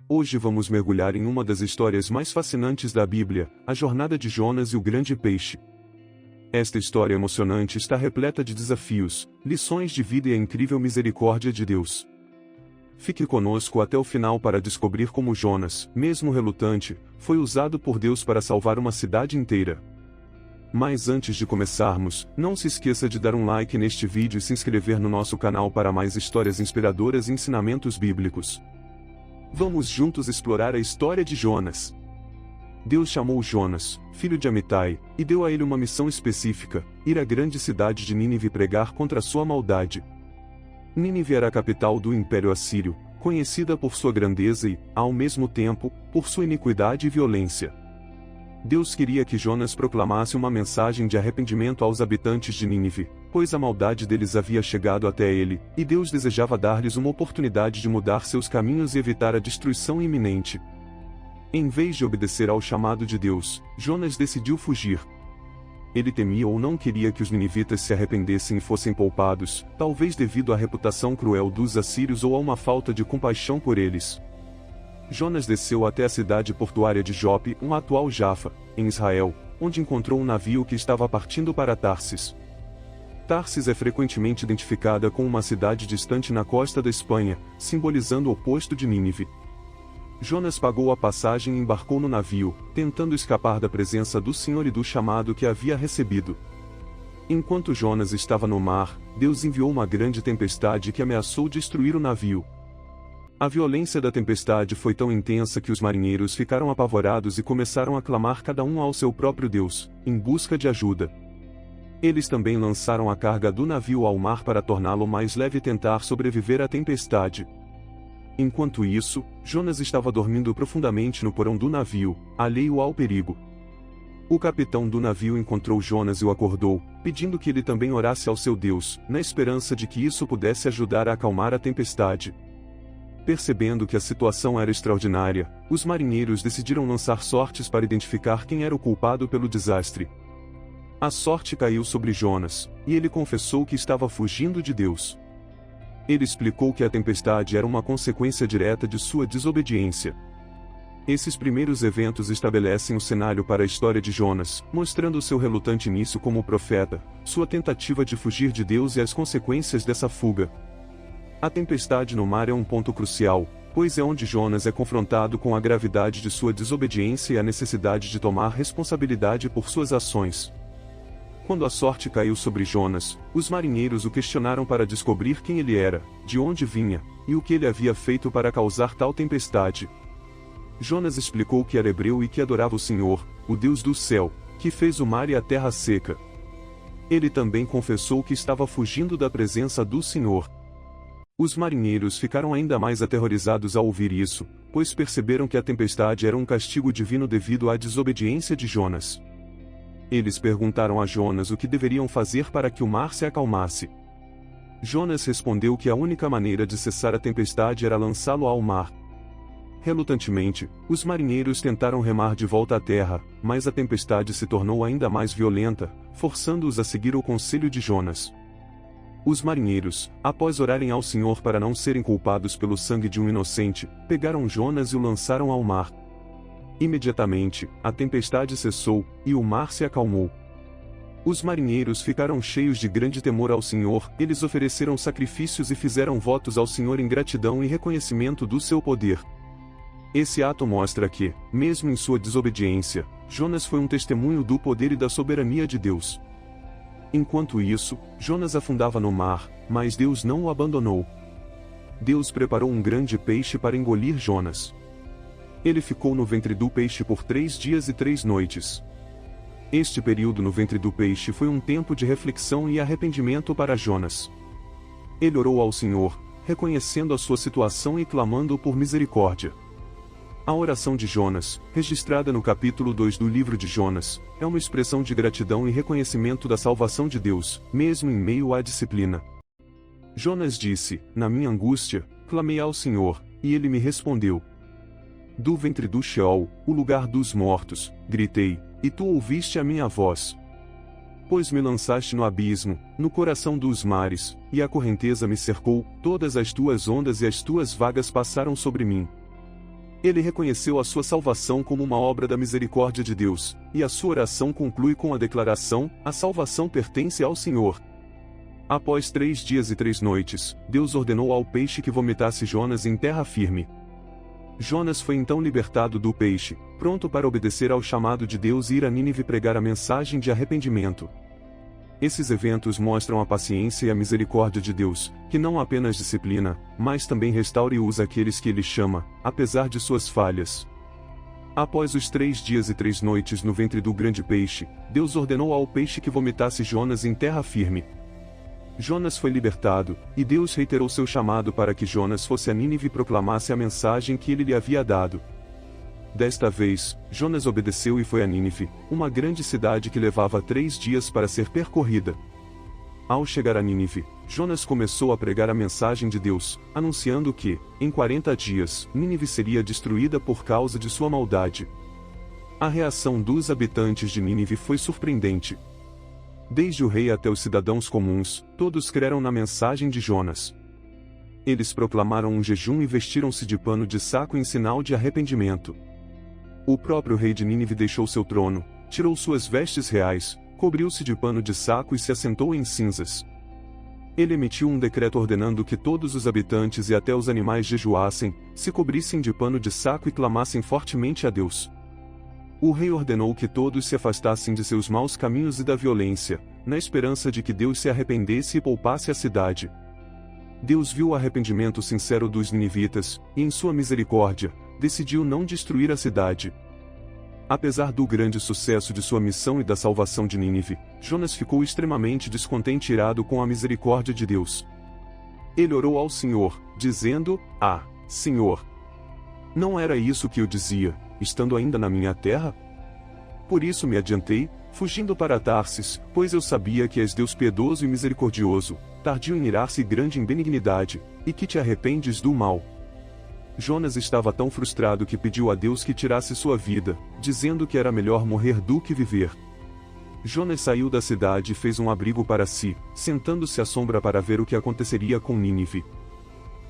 Hoje vamos mergulhar em uma das histórias mais fascinantes da Bíblia, a jornada de Jonas e o grande peixe. Esta história emocionante está repleta de desafios, lições de vida e a incrível misericórdia de Deus. Fique conosco até o final para descobrir como Jonas, mesmo relutante, foi usado por Deus para salvar uma cidade inteira. Mas antes de começarmos, não se esqueça de dar um like neste vídeo e se inscrever no nosso canal para mais histórias inspiradoras e ensinamentos bíblicos. Vamos juntos explorar a história de Jonas. Deus chamou Jonas, filho de Amitai, e deu a ele uma missão específica: ir à grande cidade de Nínive pregar contra sua maldade. Nínive era a capital do Império Assírio, conhecida por sua grandeza e, ao mesmo tempo, por sua iniquidade e violência. Deus queria que Jonas proclamasse uma mensagem de arrependimento aos habitantes de Nínive, pois a maldade deles havia chegado até ele, e Deus desejava dar-lhes uma oportunidade de mudar seus caminhos e evitar a destruição iminente. Em vez de obedecer ao chamado de Deus, Jonas decidiu fugir. Ele temia ou não queria que os ninivitas se arrependessem e fossem poupados, talvez devido à reputação cruel dos assírios ou a uma falta de compaixão por eles. Jonas desceu até a cidade portuária de Jope, atual Jafa, em Israel, onde encontrou um navio que estava partindo para Tarsis. Tarsis é frequentemente identificada com uma cidade distante na costa da Espanha, simbolizando o oposto de Nínive. Jonas pagou a passagem e embarcou no navio, tentando escapar da presença do Senhor e do chamado que havia recebido. Enquanto Jonas estava no mar, Deus enviou uma grande tempestade que ameaçou destruir o navio. A violência da tempestade foi tão intensa que os marinheiros ficaram apavorados e começaram a clamar cada um ao seu próprio Deus, em busca de ajuda. Eles também lançaram a carga do navio ao mar para torná-lo mais leve e tentar sobreviver à tempestade. Enquanto isso, Jonas estava dormindo profundamente no porão do navio, alheio ao perigo. O capitão do navio encontrou Jonas e o acordou, pedindo que ele também orasse ao seu Deus, na esperança de que isso pudesse ajudar a acalmar a tempestade. Percebendo que a situação era extraordinária, os marinheiros decidiram lançar sortes para identificar quem era o culpado pelo desastre. A sorte caiu sobre Jonas, e ele confessou que estava fugindo de Deus. Ele explicou que a tempestade era uma consequência direta de sua desobediência. Esses primeiros eventos estabelecem o cenário para a história de Jonas, mostrando seu relutante início como profeta, sua tentativa de fugir de Deus e as consequências dessa fuga. A tempestade no mar é um ponto crucial, pois é onde Jonas é confrontado com a gravidade de sua desobediência e a necessidade de tomar responsabilidade por suas ações. Quando a sorte caiu sobre Jonas, os marinheiros o questionaram para descobrir quem ele era, de onde vinha, e o que ele havia feito para causar tal tempestade. Jonas explicou que era hebreu e que adorava o Senhor, o Deus do céu, que fez o mar e a terra seca. Ele também confessou que estava fugindo da presença do Senhor. Os marinheiros ficaram ainda mais aterrorizados ao ouvir isso, pois perceberam que a tempestade era um castigo divino devido à desobediência de Jonas. Eles perguntaram a Jonas o que deveriam fazer para que o mar se acalmasse. Jonas respondeu que a única maneira de cessar a tempestade era lançá-lo ao mar. Relutantemente, os marinheiros tentaram remar de volta à terra, mas a tempestade se tornou ainda mais violenta, forçando-os a seguir o conselho de Jonas. Os marinheiros, após orarem ao Senhor para não serem culpados pelo sangue de um inocente, pegaram Jonas e o lançaram ao mar. Imediatamente, a tempestade cessou, e o mar se acalmou. Os marinheiros ficaram cheios de grande temor ao Senhor, eles ofereceram sacrifícios e fizeram votos ao Senhor em gratidão e reconhecimento do seu poder. Esse ato mostra que, mesmo em sua desobediência, Jonas foi um testemunho do poder e da soberania de Deus. Enquanto isso, Jonas afundava no mar, mas Deus não o abandonou. Deus preparou um grande peixe para engolir Jonas. Ele ficou no ventre do peixe por 3 dias e 3 noites. Este período no ventre do peixe foi um tempo de reflexão e arrependimento para Jonas. Ele orou ao Senhor, reconhecendo a sua situação e clamando por misericórdia. A oração de Jonas, registrada no capítulo 2 do livro de Jonas, é uma expressão de gratidão e reconhecimento da salvação de Deus, mesmo em meio à disciplina. Jonas disse: "Na minha angústia, clamei ao Senhor, e ele me respondeu. Do ventre do Sheol, o lugar dos mortos, gritei, e tu ouviste a minha voz. Pois me lançaste no abismo, no coração dos mares, e a correnteza me cercou, todas as tuas ondas e as tuas vagas passaram sobre mim. Ele reconheceu a sua salvação como uma obra da misericórdia de Deus, e a sua oração conclui com a declaração: a salvação pertence ao Senhor. Após 3 dias e 3 noites, Deus ordenou ao peixe que vomitasse Jonas em terra firme. Jonas foi então libertado do peixe, pronto para obedecer ao chamado de Deus e ir a Nínive pregar a mensagem de arrependimento. Esses eventos mostram a paciência e a misericórdia de Deus, que não apenas disciplina, mas também restaura e usa aqueles que Ele chama, apesar de suas falhas. Após os 3 dias e 3 noites no ventre do grande peixe, Deus ordenou ao peixe que vomitasse Jonas em terra firme. Jonas foi libertado, e Deus reiterou seu chamado para que Jonas fosse a Nínive e proclamasse a mensagem que ele lhe havia dado. Desta vez, Jonas obedeceu e foi a Nínive, uma grande cidade que levava 3 dias para ser percorrida. Ao chegar a Nínive, Jonas começou a pregar a mensagem de Deus, anunciando que, em 40 dias, Nínive seria destruída por causa de sua maldade. A reação dos habitantes de Nínive foi surpreendente. Desde o rei até os cidadãos comuns, todos creram na mensagem de Jonas. Eles proclamaram um jejum e vestiram-se de pano de saco em sinal de arrependimento. O próprio rei de Nínive deixou seu trono, tirou suas vestes reais, cobriu-se de pano de saco e se assentou em cinzas. Ele emitiu um decreto ordenando que todos os habitantes e até os animais jejuassem, se cobrissem de pano de saco e clamassem fortemente a Deus. O rei ordenou que todos se afastassem de seus maus caminhos e da violência, na esperança de que Deus se arrependesse e poupasse a cidade. Deus viu o arrependimento sincero dos ninivitas, e em sua misericórdia, decidiu não destruir a cidade. Apesar do grande sucesso de sua missão e da salvação de Nínive, Jonas ficou extremamente descontente e irado com a misericórdia de Deus. Ele orou ao Senhor, dizendo: Ah, Senhor! Não era isso que eu dizia, estando ainda na minha terra? Por isso me adiantei, fugindo para Tarsis, pois eu sabia que és Deus piedoso e misericordioso, tardio em irar-se e grande em benignidade, e que te arrependes do mal. Jonas estava tão frustrado que pediu a Deus que tirasse sua vida, dizendo que era melhor morrer do que viver. Jonas saiu da cidade e fez um abrigo para si, sentando-se à sombra para ver o que aconteceria com Nínive.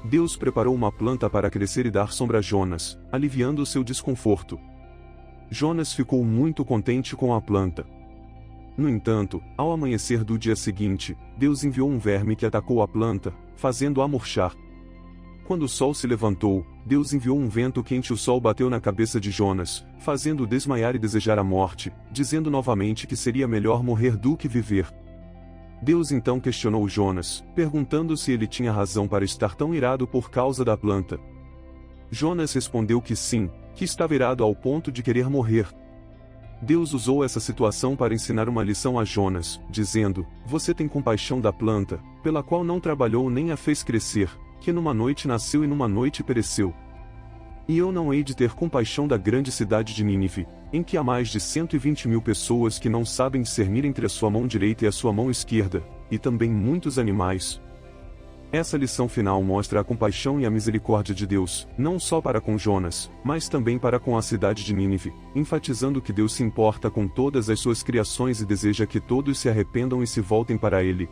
Deus preparou uma planta para crescer e dar sombra a Jonas, aliviando seu desconforto. Jonas ficou muito contente com a planta. No entanto, ao amanhecer do dia seguinte, Deus enviou um verme que atacou a planta, fazendo-a murchar. Quando o sol se levantou, Deus enviou um vento quente e o sol bateu na cabeça de Jonas, fazendo-o desmaiar e desejar a morte, dizendo novamente que seria melhor morrer do que viver. Deus então questionou Jonas, perguntando se ele tinha razão para estar tão irado por causa da planta. Jonas respondeu que sim, que estava irado ao ponto de querer morrer. Deus usou essa situação para ensinar uma lição a Jonas, dizendo: Você tem compaixão da planta, pela qual não trabalhou nem a fez crescer, que numa noite nasceu e numa noite pereceu. E eu não hei de ter compaixão da grande cidade de Nínive, em que há mais de 120.000 pessoas que não sabem discernir entre a sua mão direita e a sua mão esquerda, e também muitos animais. Essa lição final mostra a compaixão e a misericórdia de Deus, não só para com Jonas, mas também para com a cidade de Nínive, enfatizando que Deus se importa com todas as suas criações e deseja que todos se arrependam e se voltem para Ele.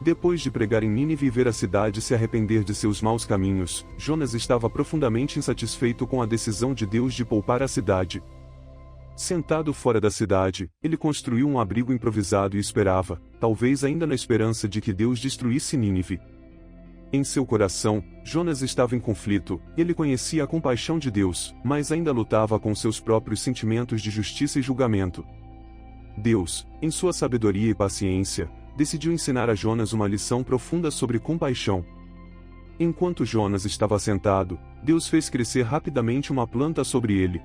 Depois de pregar em Nínive e ver a cidade se arrepender de seus maus caminhos, Jonas estava profundamente insatisfeito com a decisão de Deus de poupar a cidade. Sentado fora da cidade, ele construiu um abrigo improvisado e esperava, talvez ainda na esperança de que Deus destruísse Nínive. Em seu coração, Jonas estava em conflito, ele conhecia a compaixão de Deus, mas ainda lutava com seus próprios sentimentos de justiça e julgamento. Deus, em sua sabedoria e paciência, decidiu ensinar a Jonas uma lição profunda sobre compaixão. Enquanto Jonas estava sentado, Deus fez crescer rapidamente uma planta sobre ele.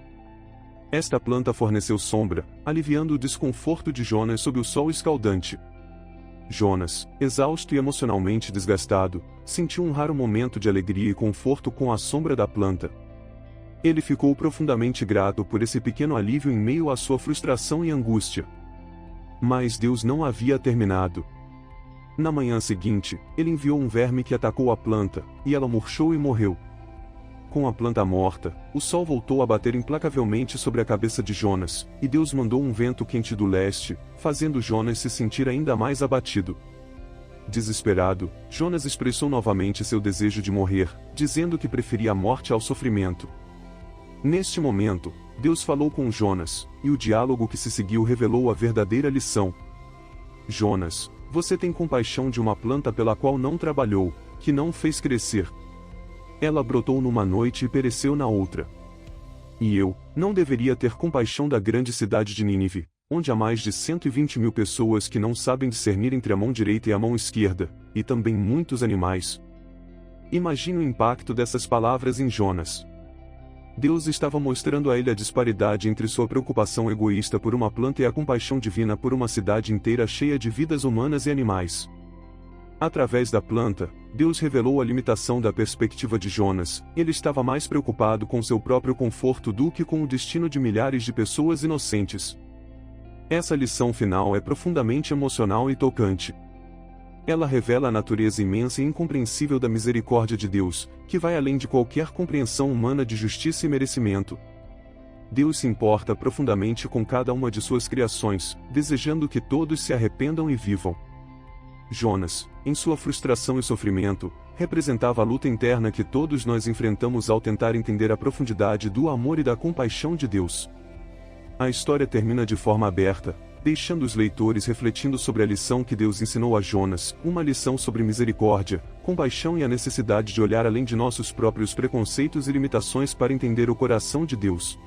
Esta planta forneceu sombra, aliviando o desconforto de Jonas sob o sol escaldante. Jonas, exausto e emocionalmente desgastado, sentiu um raro momento de alegria e conforto com a sombra da planta. Ele ficou profundamente grato por esse pequeno alívio em meio à sua frustração e angústia. Mas Deus não havia terminado. Na manhã seguinte, ele enviou um verme que atacou a planta, e ela murchou e morreu. Com a planta morta, o sol voltou a bater implacavelmente sobre a cabeça de Jonas, e Deus mandou um vento quente do leste, fazendo Jonas se sentir ainda mais abatido. Desesperado, Jonas expressou novamente seu desejo de morrer, dizendo que preferia a morte ao sofrimento. Neste momento, Deus falou com Jonas, e o diálogo que se seguiu revelou a verdadeira lição. Jonas, você tem compaixão de uma planta pela qual não trabalhou, que não fez crescer. Ela brotou numa noite e pereceu na outra. E eu, não deveria ter compaixão da grande cidade de Nínive, onde há mais de 120.000 pessoas que não sabem discernir entre a mão direita e a mão esquerda, e também muitos animais. Imagine o impacto dessas palavras em Jonas. Deus estava mostrando a ele a disparidade entre sua preocupação egoísta por uma planta e a compaixão divina por uma cidade inteira cheia de vidas humanas e animais. Através da planta, Deus revelou a limitação da perspectiva de Jonas. Ele estava mais preocupado com seu próprio conforto do que com o destino de milhares de pessoas inocentes. Essa lição final é profundamente emocional e tocante. Ela revela a natureza imensa e incompreensível da misericórdia de Deus, que vai além de qualquer compreensão humana de justiça e merecimento. Deus se importa profundamente com cada uma de suas criações, desejando que todos se arrependam e vivam. Jonas, em sua frustração e sofrimento, representava a luta interna que todos nós enfrentamos ao tentar entender a profundidade do amor e da compaixão de Deus. A história termina de forma aberta, deixando os leitores refletindo sobre a lição que Deus ensinou a Jonas, uma lição sobre misericórdia, compaixão e a necessidade de olhar além de nossos próprios preconceitos e limitações para entender o coração de Deus.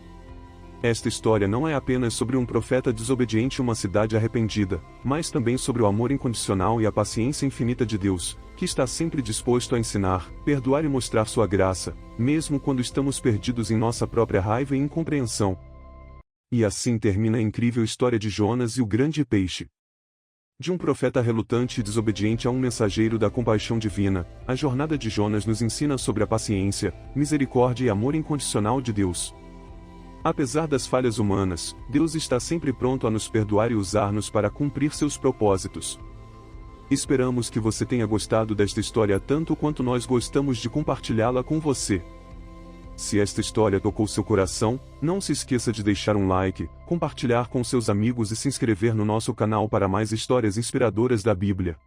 Esta história não é apenas sobre um profeta desobediente e uma cidade arrependida, mas também sobre o amor incondicional e a paciência infinita de Deus, que está sempre disposto a ensinar, perdoar e mostrar sua graça, mesmo quando estamos perdidos em nossa própria raiva e incompreensão. E assim termina a incrível história de Jonas e o grande peixe. De um profeta relutante e desobediente a um mensageiro da compaixão divina, a jornada de Jonas nos ensina sobre a paciência, misericórdia e amor incondicional de Deus. Apesar das falhas humanas, Deus está sempre pronto a nos perdoar e usar-nos para cumprir seus propósitos. Esperamos que você tenha gostado desta história tanto quanto nós gostamos de compartilhá-la com você. Se esta história tocou seu coração, não se esqueça de deixar um like, compartilhar com seus amigos e se inscrever no nosso canal para mais histórias inspiradoras da Bíblia.